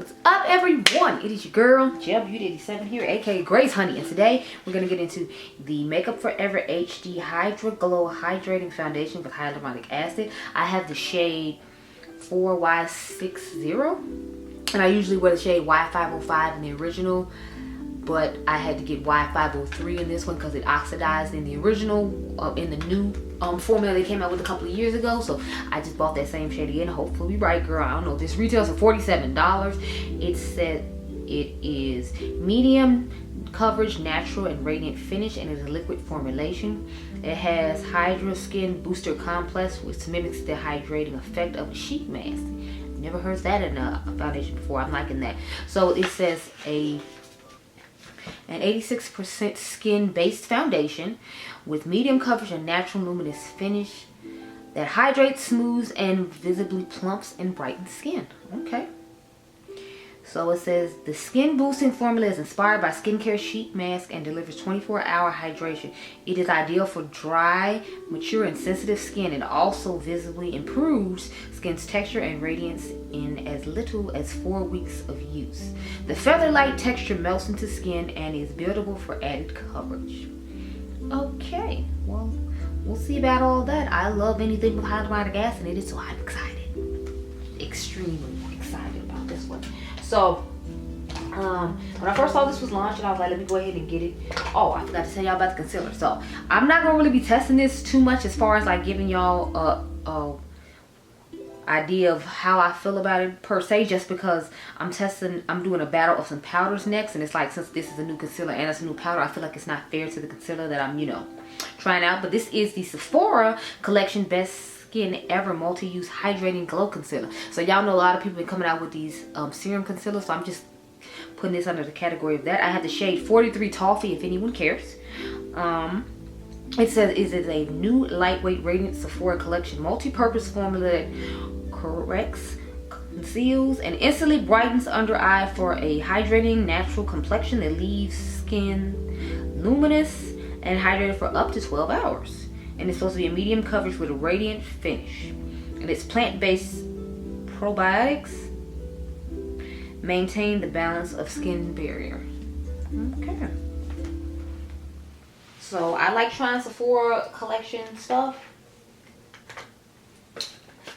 What's up, everyone? It is your girl, GELBEAUTY 87 here, aka Grace Honey, and today we're going to get into the Makeup Forever HD Hydra Glow Hydrating Foundation with hyaluronic acid. I have the shade 4Y60, and I usually wear the shade Y505 in the original, but I had to get Y503 in this one because it oxidized in the original, in the new formula they came out with a couple of years ago. So I just bought that same shade again. Hopefully right, girl. I don't know. This retails for $47. It said it is medium coverage, natural and radiant finish, and it's a liquid formulation. It has Hydra Skin Booster Complex, which mimics the hydrating effect of a sheet mask. Never heard that in a foundation before. I'm liking that. So it says an 86% skin-based foundation with medium coverage and natural luminous finish that hydrates, smooths, and visibly plumps and brightens skin. Okay. So it says the skin boosting formula is inspired by skincare sheet mask and delivers 24-hour hydration. It is ideal for dry, mature, and sensitive skin, and also visibly improves skin's texture and radiance in as little as 4 weeks of use. The feather-like texture melts into skin and is buildable for added coverage. Okay, well, we'll see about all that. I love anything with hyaluronic acid in it, so I'm excited. Extremely excited about this one. So, when I first saw this was launched, I was like, let me go ahead and get it. Oh, I forgot to tell y'all about the concealer. So, I'm not going to really be testing this too much as far as like giving y'all a idea of how I feel about it per se, just because I'm doing a battle of some powders next, and it's like, since this is a new concealer and it's a new powder, I feel like it's not fair to the concealer that I'm, you know, trying out. But this is the Sephora collection Best Skin Ever Multi-Use Hydrating Glow Concealer. So y'all know a lot of people been coming out with these serum concealers, so I'm just putting this under the category of that. I have the shade 43 Toffee, if anyone cares. It says it is a new lightweight radiant Sephora collection multi-purpose formula that corrects, conceals, and instantly brightens under eye for a hydrating natural complexion that leaves skin luminous and hydrated for up to 12 hours. And it's supposed to be a medium coverage with a radiant finish. And it's plant-based probiotics. Maintain the balance of skin barrier. Okay. So I like trying Sephora collection stuff.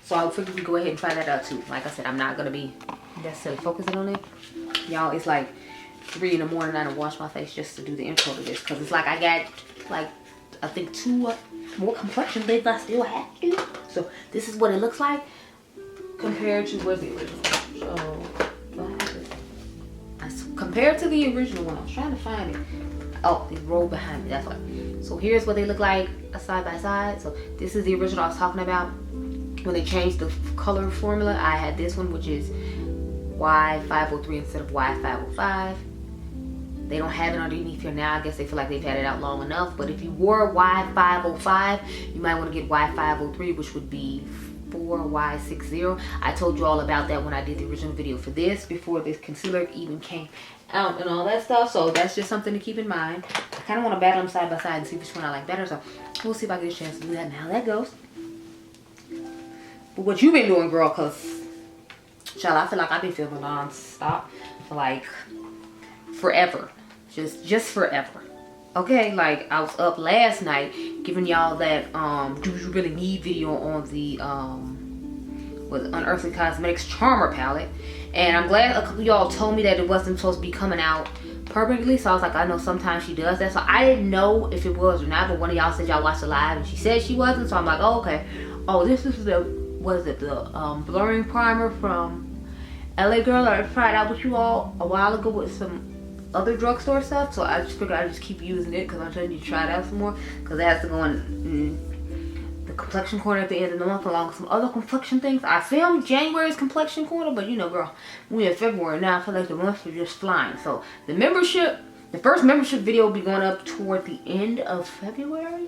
So I figured we'd go ahead and try that out too. Like I said, I'm not going to be necessarily focusing on it. Y'all, it's like 3 in the morning. I done wash my face just to do the intro to this. Because it's like I got like, I think 2 more complexion things I still have to do. So this is what it looks like compared to what the original. So what happened? Compared to the original one, I was trying to find it. Oh, it rolled behind me. That's why. So here's what they look like side by side. So this is the original I was talking about. When they changed the color formula, I had this one, which is Y503 instead of Y505. They don't have it underneath here now. I guess they feel like they've had it out long enough. But if you wore Y505, you might want to get Y503, which would be 4Y60. I told you all about that when I did the original video for this, before this concealer even came out and all that stuff. So that's just something to keep in mind. I kind of want to battle them side by side and see which one I like better. So we'll see if I get a chance to do that and how that goes. But what you been doing, girl, because, child, I feel like I've been filming non-stop for like forever. Just forever. Okay, like I was up last night giving y'all that do you really need video on the Unearthly Cosmetics Charmer palette. And I'm glad a couple of y'all told me that it wasn't supposed to be coming out permanently. So I was like, I know sometimes she does that. So I didn't know if it was or not, but one of y'all said y'all watched the live and she said she wasn't. So I'm like, oh, okay. Oh, this is the, what is it, the blurring primer from LA Girl that I tried out with you all a while ago with some other drugstore stuff. So I just figured I'd just keep using it because I'm telling you to try it out some more, because it has to go in the complexion corner at the end of the month along with some other complexion things. I filmed January's complexion corner, but you know, girl, we're in February now. I feel like the months are just flying. So the first membership video will be going up toward the end of February.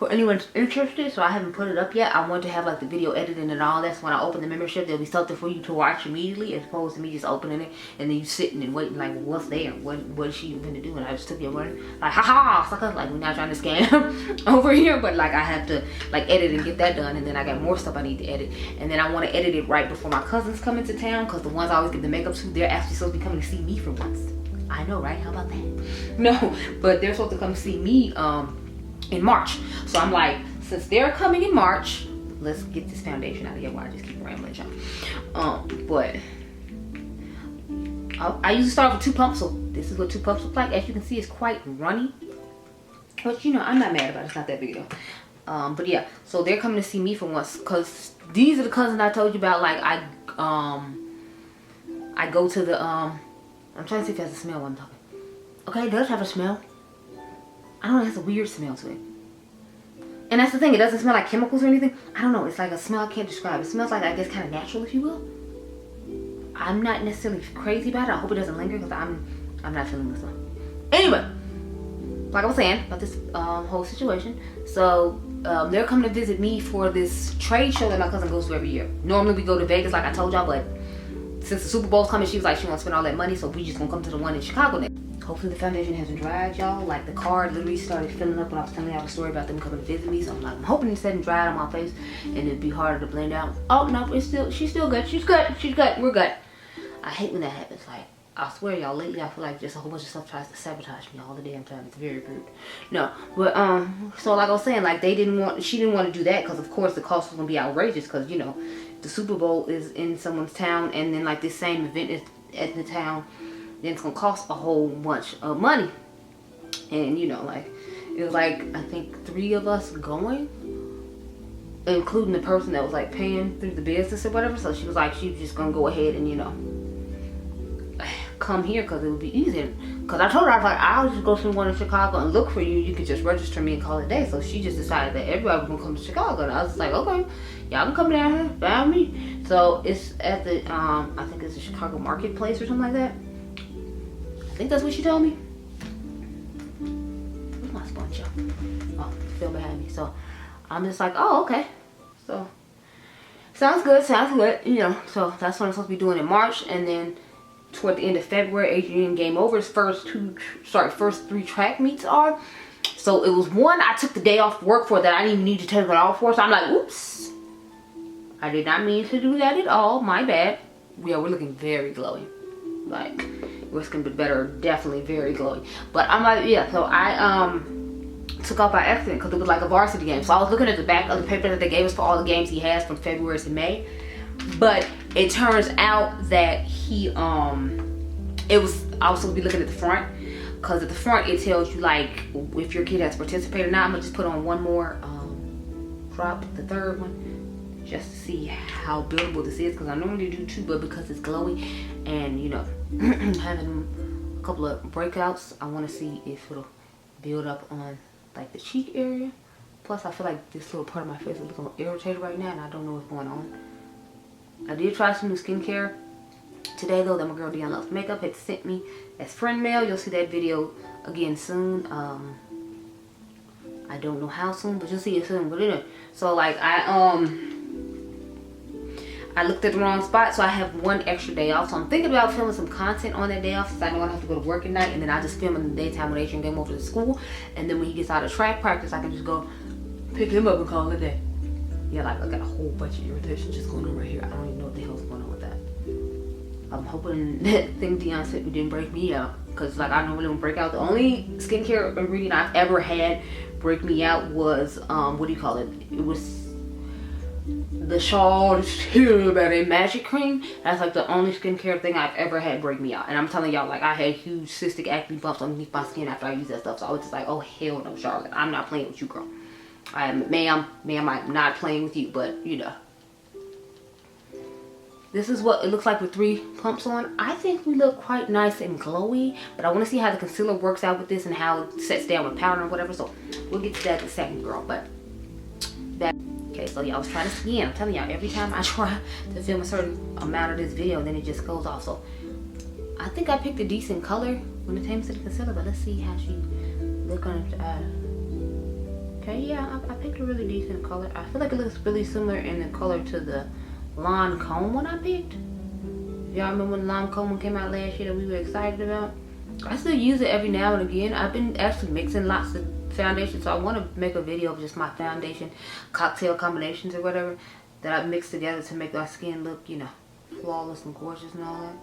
for anyone's interested, so I haven't put it up yet. I want to have like the video edited and all that, so when I open the membership there'll be something for you to watch immediately, as opposed to me just opening it and then you sitting and waiting like, what's there, what is she even gonna do? And I just took your word like, haha, sucker, like we're not trying to scam over here, but like I have to like edit and get that done, and then I got more stuff I need to edit, and then I want to edit it right before my cousins come into town, because the ones I always give the makeup to, they're actually supposed to be coming to see me for once. I know, right? How about that? No, but they're supposed to come see me in March, so I'm like, since they're coming in March, let's get this foundation out of here while I just keep rambling, y'all. But I usually start with 2 pumps, so this is what 2 pumps look like. As you can see, it's quite runny, but you know, I'm not mad about it. It's not that big a deal. But yeah, so they're coming to see me for once, because these are the cousins I told you about. Like I go to the I'm trying to see if it has a smell while I'm talking. Okay, it does have a smell. I don't know, it has a weird smell to it. And that's the thing, it doesn't smell like chemicals or anything. I don't know, it's like a smell I can't describe. It smells like, I guess, kind of natural, if you will. I'm not necessarily crazy about it. I hope it doesn't linger, because I'm not feeling this one. Anyway, like I was saying about this whole situation. So they're coming to visit me for this trade show that my cousin goes to every year. Normally we go to Vegas, like I told y'all, but since the Super Bowl's coming, she was like, she won't spend all that money, so we just gonna come to the one in Chicago next. Hopefully the foundation hasn't dried, y'all. Like the card literally started filling up when I was telling y'all the story about them coming to visit me. So I'm like, I'm hoping it's hadn't dried on my face and it'd be harder to blend out. Oh no, she's still good. She's good. We're good. I hate when that happens. Like, I swear y'all, lately I feel like just a whole bunch of stuff tries to sabotage me all the damn time. It's very rude. No, but so like I was saying, like she didn't want to do that, because of course the cost was gonna be outrageous, because you know the Super Bowl is in someone's town, and then like this same event is at the town, then it's gonna cost a whole bunch of money. And you know, like it was like, I think 3 of us going, including the person that was like paying through the business or whatever. So she was like, she was just gonna go ahead and, you know, come here because it would be easier. Because I told her, I was like, I'll just go to one in Chicago and look for you. You can just register me and call it a day. So she just decided that everybody was gonna come to Chicago, and I was just like, okay, y'all can come down here, find me. So it's at the I think it's the Chicago Marketplace or something like that. I think that's what she told me. Where's my sponge, y'all? Oh, fell behind me. So I'm just like, oh, okay. So sounds good, you know. So that's what I'm supposed to be doing in March, and then toward the end of February, Adriangameover's first 3 track meets are. So it was one I took the day off work for that I didn't even need to take it off for. So I'm like, oops, I did not mean to do that at all. My bad. Yeah, we're looking very glowy. Like, your skin be better, definitely very glowy. But I'm like, yeah. So I took off by accident because it was like a varsity game. So I was looking at the back of the paper that they gave us for all the games he has from February to May. But it turns out that he I was supposed to be looking at the front, because at the front it tells you like if your kid has participated or not. I'm gonna just put on one more drop, the 3rd one, just to see how buildable this is, because I normally do 2, but because it's glowy and, you know, having a couple of breakouts, I want to see if it'll build up on like the cheek area. Plus I feel like this little part of my face is looking irritated right now, and I don't know what's going on. I did try some new skincare today though that my girl Dionluvsmakeup had sent me as friend mail. You'll see that video again soon. I don't know how soon, but you'll see it soon. But anyway, so like I looked at the wrong spot, so I have 1 extra day off. So I'm thinking about filming some content on that day off, since I know I have to go to work at night, and then I just film in the daytime when Adriangameover to school, and then when he gets out of track practice, I can just go pick him up and call it a day. Yeah, like I got a whole bunch of irritation just going on right here. I don't even know what the hell's going on with that. I'm hoping that thing Dion sent me didn't break me out, because like I normally don't break out. The only skincare ingredient I've ever had break me out was what do you call it? It was the Tilbury magic cream. That's like the only skincare thing I've ever had break me out. And I'm telling y'all, like I had huge cystic acne bumps underneath my skin after I used that stuff. So I was just like, oh hell no, Charlotte, I'm not playing with you, girl. Ma'am, I'm not playing with you, but you know. This is what it looks like with 3 pumps on. I think we look quite nice and glowy, but I want to see how the concealer works out with this and how it sets down with powder or whatever. So we'll get to that in a second, girl. But that, okay, so y'all was trying to skin. I'm telling y'all, every time I try to film a certain amount of this video, then it just goes off. So I think I picked a decent color when it comes to the concealer, but let's see how she look on the eye. Okay, yeah, I picked a really decent color. I feel like it looks really similar in the color to the Lancome one I picked. Y'all remember when the Lancome one came out last year that we were excited about? I still use it every now and again. I've been actually mixing lots of foundation, so I want to make a video of just my foundation cocktail combinations or whatever that I've mixed together to make our skin look, you know, flawless and gorgeous and all that.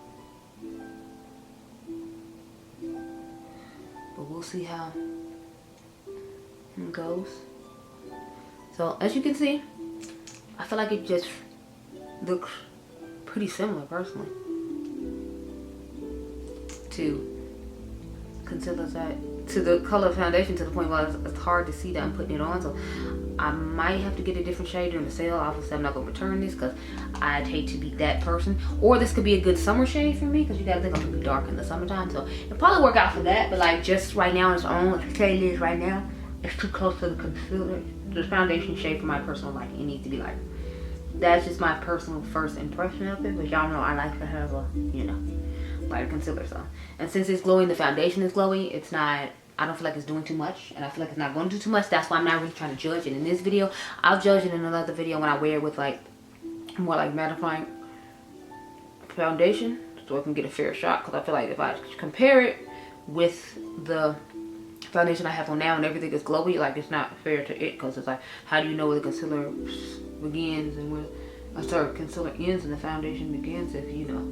But we'll see how it goes. So as you can see, I feel like it just looks pretty similar personally to concealer side, to the color foundation, to the point where it's hard to see that I'm putting it on. So I might have to get a different shade during the sale. Obviously I'm not going to return this because I'd hate to be that person. Or this could be a good summer shade for me because you gotta think I'm gonna be dark in the summertime, so it'll probably work out for that. But like just right now on its own, like the shade is right now, it's too close to the concealer, the foundation shade for my personal liking. It needs to be like, that's just my personal first impression of it. But y'all know I like to have a, you know, lighter concealer. So, and since it's glowing, the foundation is glowy, it's not, I don't feel like it's doing too much, and I feel like it's not going to do too much. That's why I'm not really trying to judge it in this video. I'll judge it in another video when I wear it with like more like mattifying foundation, so I can get a fair shot. Because I feel like if I compare it with the foundation I have on now and everything is glowy, like it's not fair to it. Because it's like, how do you know where the concealer begins and where concealer ends and the foundation begins if, you know,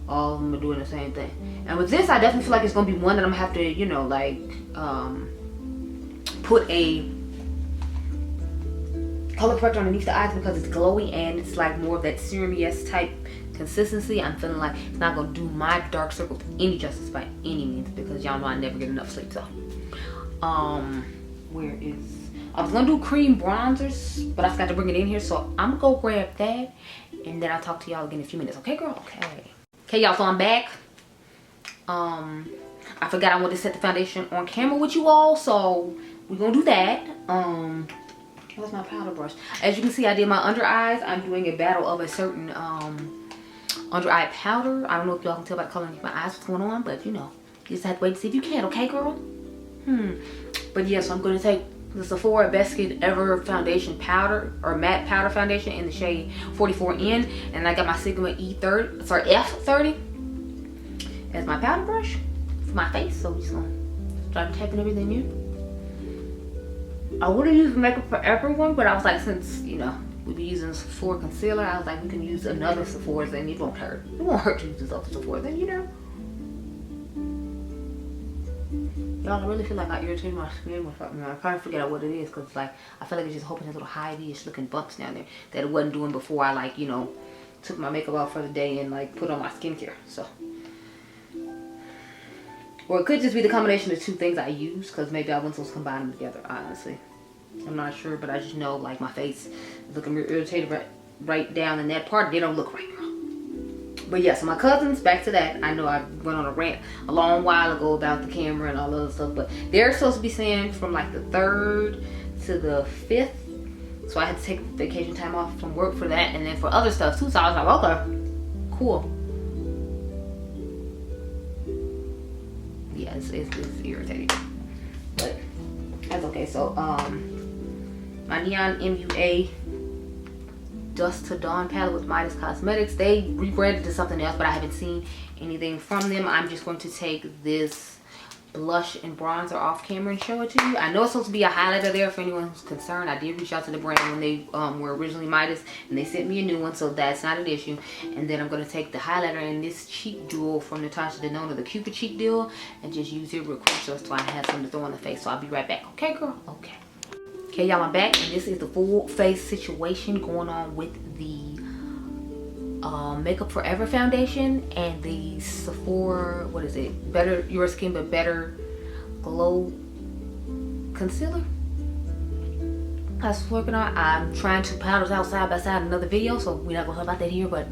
all of them are doing the same thing? And with this, I definitely feel like it's gonna be one that I'm gonna have to, you know, like put a color corrector underneath the eyes because it's glowy and it's like more of that serum-y type consistency. I'm feeling like it's not gonna do my dark circles any justice by any means, because y'all know I never get enough sleep. So where is, I was gonna do cream bronzers, but I forgot to bring it in here, so I'm gonna go grab that and then I'll talk to y'all again in a few minutes. Okay, girl? Okay, y'all, so I'm back. I forgot I wanted to set the foundation on camera with you all, so we're gonna do that. Where's my powder brush? As you can see, I did my under eyes. I'm doing a battle of a certain under eye powder. I don't know if y'all can tell by the color of my eyes what's going on, but you know, you just have to wait to see if you can. Okay, girl? But yes, yeah, so I'm gonna take the Sephora Best Skin Ever foundation powder, or matte powder foundation in the shade 44N, and I got my Sigma E30, sorry, F30 as my powder brush for my face. So we're just gonna start tapping everything in. I would have used Makeup Forever one, but I was like, since, you know, we be using Sephora concealer, I was like, we can use another Sephora, and it won't hurt. It won't hurt to use this other Sephora, then, you know. Y'all, I really feel like I irritated my skin with something. I kind of figured out what it is, because like, I feel like it's just hoping there's little high-ish looking bumps down there that it wasn't doing before I, like, you know, took my makeup off for the day and like put on my skincare. So, or it could just be the combination of two things I use, because maybe I want those combined together, honestly. I'm not sure, but I just know like my face is looking real irritated right down in that part. They don't look right, girl. But yeah, so my cousins, back to that. I know I went on a rant a long while ago about the camera and all that other stuff, but they're supposed to be saying from like the 3rd to the 5th. So I had to take vacation time off from work for that, and then for other stuff too. So I was like, okay, cool. Yeah, it's irritating, but that's okay. So my Neon MUA Dusk to Dawn palette with Adept Cosmetics, they rebranded to something else, but I haven't seen anything from them. I'm just going to take this blush and bronzer off camera and show it to you. I know it's supposed to be a highlighter there for anyone who's concerned. I did reach out to the brand when they were originally Midas, and they sent me a new one, so that's not an issue. And then I'm going to take the highlighter and this cheek duel from Natasha Denona, the Cupid cheek duel, and just use it real quick so I have something to throw on the face. So I'll be right back. Okay, girl? Okay. Okay, y'all, I'm back, and this is the full face situation going on with the Makeup Forever foundation and the Sephora, what is it? Better Your Skin But Better Glow Concealer. That's working on. I'm trying to powders out side by side in another video, so we're not gonna talk about that here, but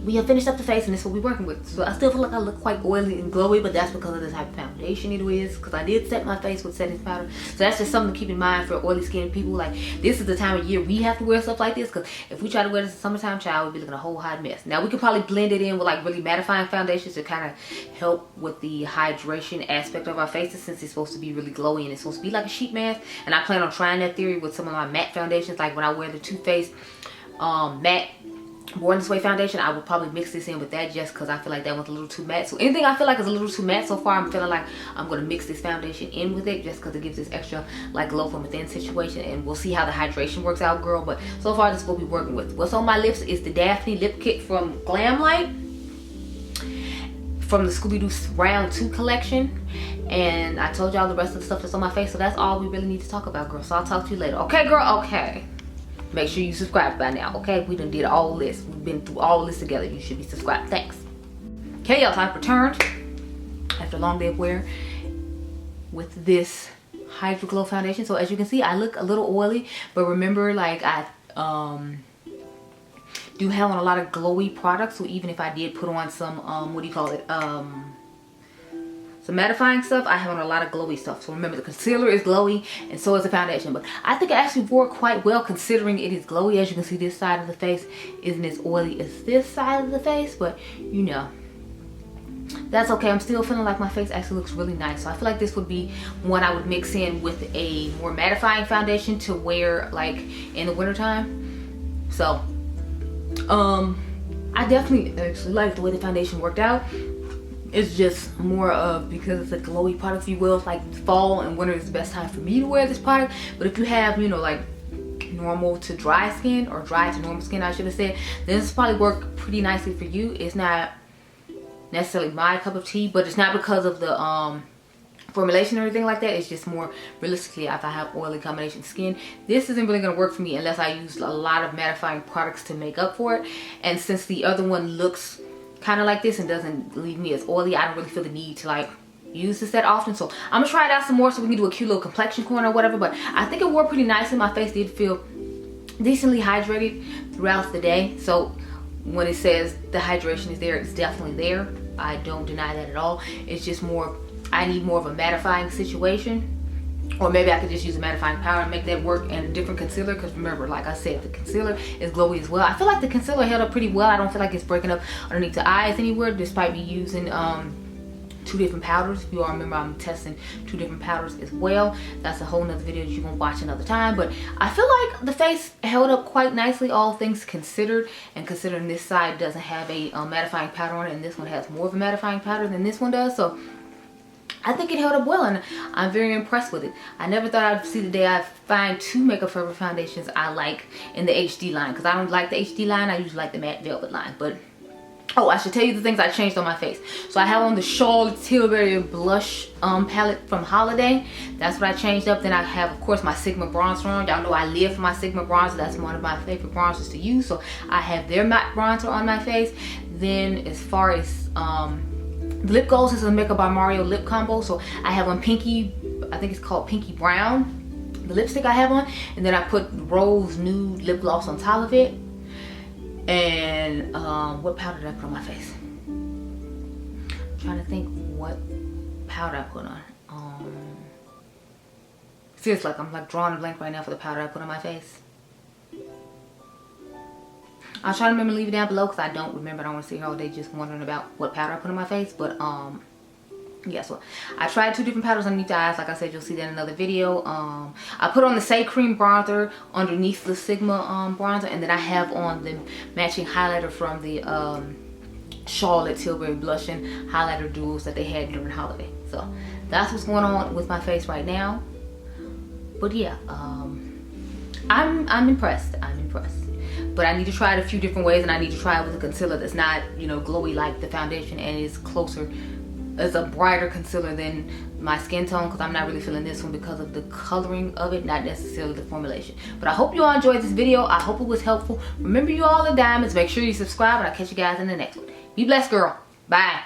we have finished up the face, and this is what we're working with. So I still feel like I look quite oily and glowy, but that's because of the type of foundation it is, because I did set my face with setting powder. So that's just something to keep in mind for oily skin people. Like, this is the time of year we have to wear stuff like this, because if we try to wear this in summertime, child, we'd be looking a whole hot mess. Now we could probably blend it in with like really mattifying foundations to kind of help with the hydration aspect of our faces, since it's supposed to be really glowy and it's supposed to be like a sheet mask. And I plan on trying that theory with some of my matte foundations. Like when I wear the Too Faced matte Born This Way foundation, I would probably mix this in with that, just because I feel like that one's a little too matte. So anything I feel like is a little too matte so far, I'm feeling like I'm going to mix this foundation in with it, just because it gives this extra like glow from within situation. And we'll see how the hydration works out, girl. But so far, this is what we're working with. What's on my lips is the Daphne Lip Kit from Glam Light, from the Scooby-Doo Round 2 collection. And I told y'all the rest of the stuff that's on my face, so that's all we really need to talk about, girl. So I'll talk to you later. Okay, girl? Okay. Make sure you subscribe by now, okay? We done did all this. We've been through all this together. You should be subscribed. Thanks. Okay, y'all, I've returned after a long day of wear with this Hydra Glow foundation. So as you can see, I look a little oily, but remember, like, I do have on a lot of glowy products. So even if I did put on some, what do you call it? Some mattifying stuff, I have on a lot of glowy stuff. So remember, the concealer is glowy and so is the foundation. But I think it actually wore quite well considering it is glowy. As you can see, this side of the face isn't as oily as this side of the face. But, you know, that's okay. I'm still feeling like my face actually looks really nice. So I feel like this would be one I would mix in with a more mattifying foundation to wear like in the wintertime. So, I definitely actually like the way the foundation worked out. It's just more of, because it's a glowy product, if you will, it's like fall and winter is the best time for me to wear this product. But if you have, you know, like normal to dry skin, or dry to normal skin, I should have said, then this probably work pretty nicely for you. It's not necessarily my cup of tea, but it's not because of the formulation or anything like that. It's just more realistically, if I have oily combination skin, this isn't really going to work for me unless I use a lot of mattifying products to make up for it. And since the other one looks kind of like this and doesn't leave me as oily, I don't really feel the need to like use this that often. So I'm gonna try it out some more so we can do a cute little complexion corner or whatever. But I think it wore pretty nicely. My face did feel decently hydrated throughout the day. So when it says the hydration is there, it's definitely there. I don't deny that at all. It's just more, I need more of a mattifying situation. Or maybe I could just use a mattifying powder and make that work, and a different concealer. Because remember, like I said, the concealer is glowy as well. I feel like the concealer held up pretty well. I don't feel like it's breaking up underneath the eyes anywhere, despite me using 2 different powders. If you all remember, I'm testing 2 different powders as well. That's a whole nother video that you're gonna watch another time. But I feel like the face held up quite nicely, all things considered. And considering this side doesn't have a mattifying powder on it, and this one has more of a mattifying powder than this one does, so I think it held up well, and I'm very impressed with it. I never thought I'd see the day I find 2 Makeup Forever foundations I like in the HD line, because I don't like the HD line. I usually like the matte velvet line. But oh, I should tell you the things I changed on my face. So I have on the Charlotte Tilbury blush palette from Holiday. That's what I changed up. Then I have, of course, my Sigma bronzer on. Y'all know I live for my Sigma bronzer. That's one of my favorite bronzers to use. So I have their matte bronzer on my face. Then as far as lip gloss, is a Makeup by Mario lip combo. So I have on Pinky, I think it's called Pinky Brown, the lipstick I have on. And then I put Rose Nude lip gloss on top of it. And what powder did I put on my face? I'm trying to think what powder I put on. Seriously, like, I'm like drawing a blank right now for the powder I put on my face. I'll try to remember to leave it down below, because I don't remember. I don't want to sit here all day just wondering about what powder I put on my face. But yeah, so I tried 2 different powders underneath the eyes. Like I said, you'll see that in another video. I put on the Say Cream bronzer underneath the Sigma bronzer, and then I have on the matching highlighter from the Charlotte Tilbury blushing highlighter duos that they had during holiday. So that's what's going on with my face right now. But yeah, I'm impressed. I'm impressed. But I need to try it a few different ways, and I need to try it with a concealer that's not, you know, glowy like the foundation, and is closer, as a brighter concealer than my skin tone, because I'm not really feeling this one because of the coloring of it, not necessarily the formulation. But I hope you all enjoyed this video. I hope it was helpful. Remember, you all are diamonds. Make sure you subscribe, and I'll catch you guys in the next one. Be blessed, girl. Bye.